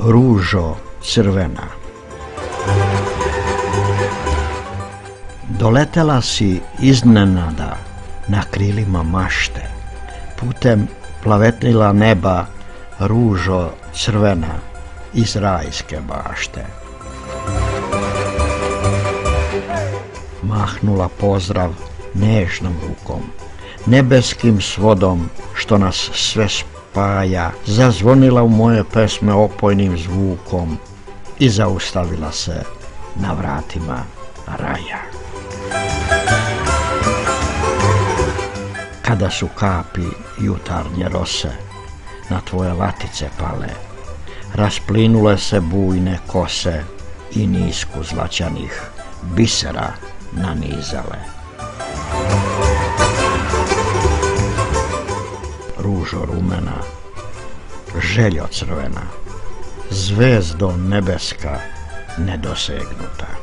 Ružo crvena. Doletela si iznenada na krilima mašte, putem plavetnila neba, ružo crvena iz rajske bašte. Mahnula pozdrav nežnom rukom, nebeskim svodom što nas sve spaja, zazvonila u moje pesme opojnim zvukom i zaustavila se na vratima raja. Kada su kapi jutarnje rose na tvoje latice pale, rasplinule se bujne kose i nisku zlaćanih bisera nanizale. Ružo rumena, željo crvena, zvezdo nebeska nedosegnuta.